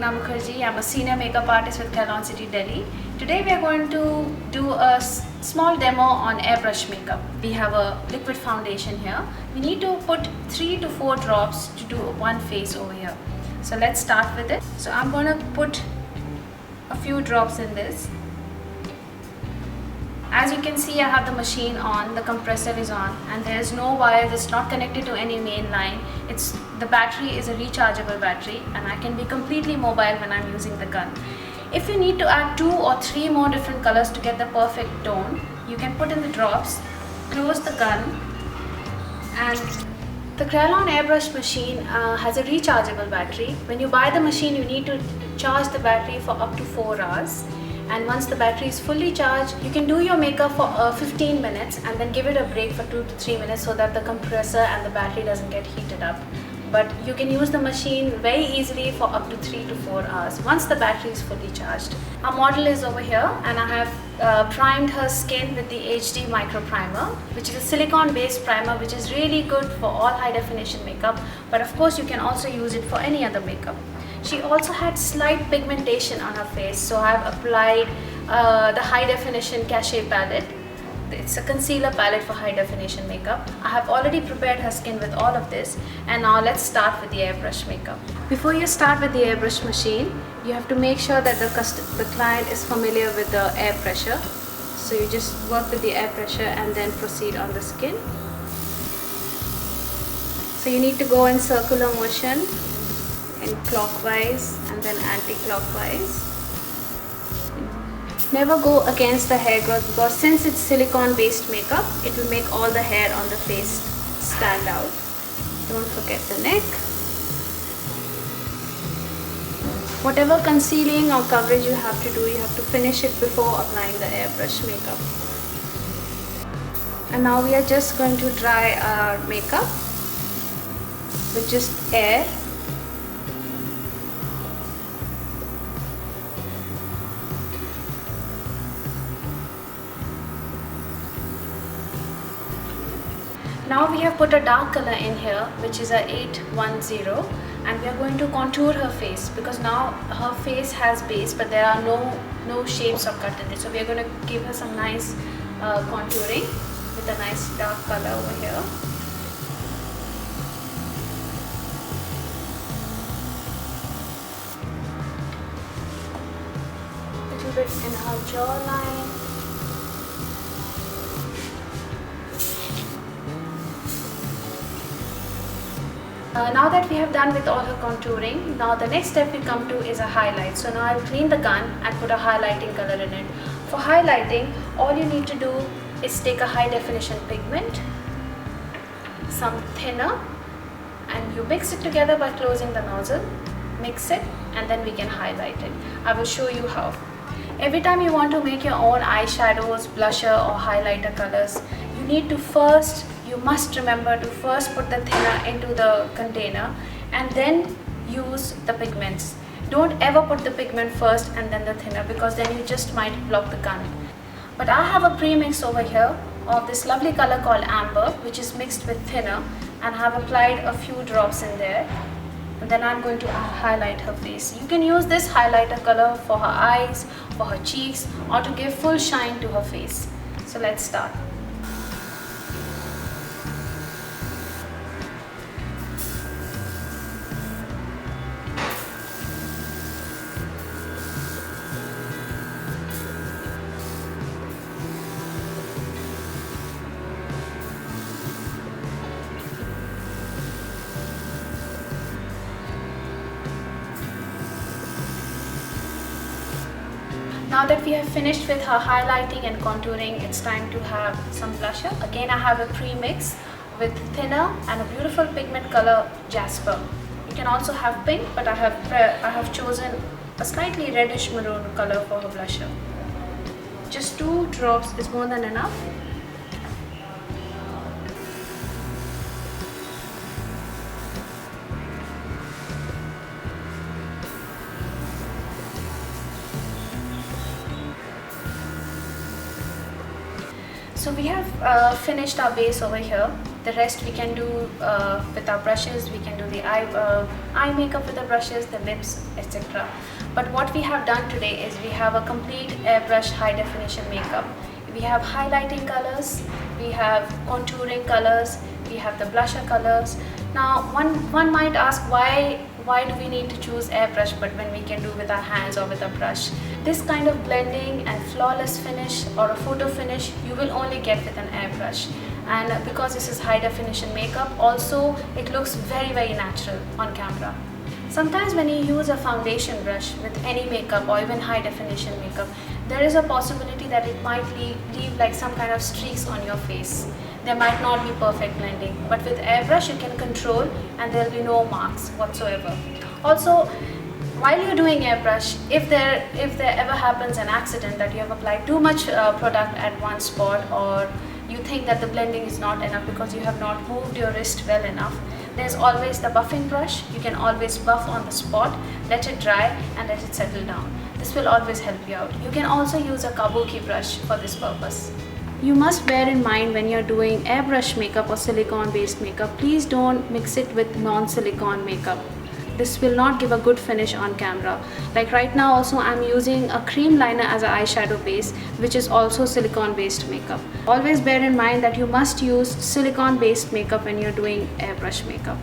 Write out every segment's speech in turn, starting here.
Meghana Mukherjee. I'm a senior makeup artist with Kryolan Delhi. Today we are going to do a small demo on airbrush makeup. We have a liquid foundation here. We need to put 3 to 4 drops to do one face over here. So let's start with it. So I'm going to put a few drops in this. As you can see, I have the machine on, the compressor is on, and there is no wire. It's not connected to any main line. The battery is a rechargeable battery, and I can be completely mobile when I'm using the gun. If you need to add 2 or 3 more different colors to get the perfect tone, you can put in the drops, close the gun, and the Kryolan airbrush machine has a rechargeable battery. When you buy the machine, you need to charge the battery for up to 4 hours. And once the battery is fully charged, you can do your makeup for 15 minutes and then give it a break for 2 to 3 minutes so that the compressor and the battery doesn't get heated up. But you can use the machine very easily for up to 3 to 4 hours once the battery is fully charged. Our model is over here, and I have primed her skin with the HD Micro Primer, which is a silicone based primer which is really good for all high definition makeup, but of course you can also use it for any other makeup. She also had slight pigmentation on her face, so I have applied the high definition Cachet palette. It's a concealer palette for high definition makeup. I have already prepared her skin with all of this, and now let's start with the airbrush makeup. Before you start with the airbrush machine, you have to make sure that the client is familiar with the air pressure. So you just work with the air pressure and then proceed on the skin. So you need to go in circular motion, in clockwise and then anti-clockwise. Never go against the hair growth, because since it's silicone based makeup, it will make all the hair on the face stand out. Don't forget the neck. Whatever concealing or coverage you have to do, you have to finish it before applying the airbrush makeup. And now we are just going to dry our makeup with just air. Now we have put a dark color in here, which is a 810, and we are going to contour her face, because now her face has base but there are no shapes or cut in it. So we are going to give her some nice contouring with a nice dark color over here. A little bit in her jawline. Now that we have done with all her contouring, now the next step we come to is a highlight. So now I will clean the gun and put a highlighting color in it. For highlighting, all you need to do is take a high definition pigment, some thinner, and you mix it together by closing the nozzle. Mix it and then we can highlight it. I will show you how. Every time you want to make your own eyeshadows, blusher or highlighter colors, you must remember to first put the thinner into the container and then use the pigments. Don't ever put the pigment first and then the thinner, because then you just might block the gun. But I have a premix over here of this lovely color called amber, which is mixed with thinner, and I have applied a few drops in there. And then I'm going to highlight her face. You can use this highlighter color for her eyes, for her cheeks, or to give full shine to her face. So let's start. Now that we have finished with her highlighting and contouring, it's time to have some blusher. Again, I have a premix with thinner and a beautiful pigment color jasper. You can also have pink, but I have chosen a slightly reddish maroon color for her blusher. Just 2 drops is more than enough. So we have finished our base over here. The rest we can do with our brushes. We can do the eye makeup with the brushes, the lips, etc. But what we have done today is we have a complete airbrush high definition makeup. We have highlighting colors, we have contouring colors, we have the blusher colors. Now one might ask why do we need to choose airbrush but when we can do with our hands or with a brush. This kind of blending and flawless finish or a photo finish you will only get with an airbrush. And because this is high definition makeup, also it looks very natural on camera. Sometimes when you use a foundation brush with any makeup or even high definition makeup, there is a possibility that it might leave like some kind of streaks on your face. There might not be perfect blending, but with airbrush you can control and there will be no marks whatsoever. Also, while you're doing airbrush, if there ever happens an accident that you have applied too much product at one spot, or you think that the blending is not enough because you have not moved your wrist well enough, there's always the buffing brush. You can always buff on the spot, let it dry and let it settle down. This will always help you out. You can also use a kabuki brush for this purpose. You must bear in mind when you're doing airbrush makeup or silicone based makeup, please don't mix it with non-silicone makeup. This will not give a good finish on camera. Like right now also I'm using a cream liner as an eyeshadow base, which is also silicone based makeup. Always bear in mind that you must use silicone based makeup when you're doing airbrush makeup.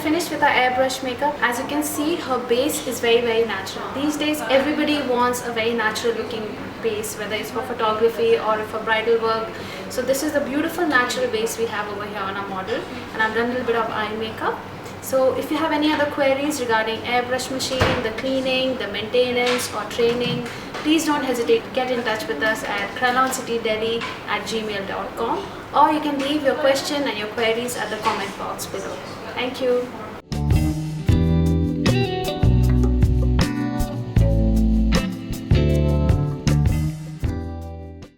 Finished with our airbrush makeup. As you can see, her base is very natural. These days everybody wants a very natural looking base, whether it's for photography or for bridal work. So this is the beautiful natural base we have over here on our model, and I've done a little bit of eye makeup. So if you have any other queries regarding airbrush machine, the cleaning, the maintenance or training, please don't hesitate to get in touch with us at kryolandelhi@gmail.com, or you can leave your question and your queries at the comment box below. Thank you.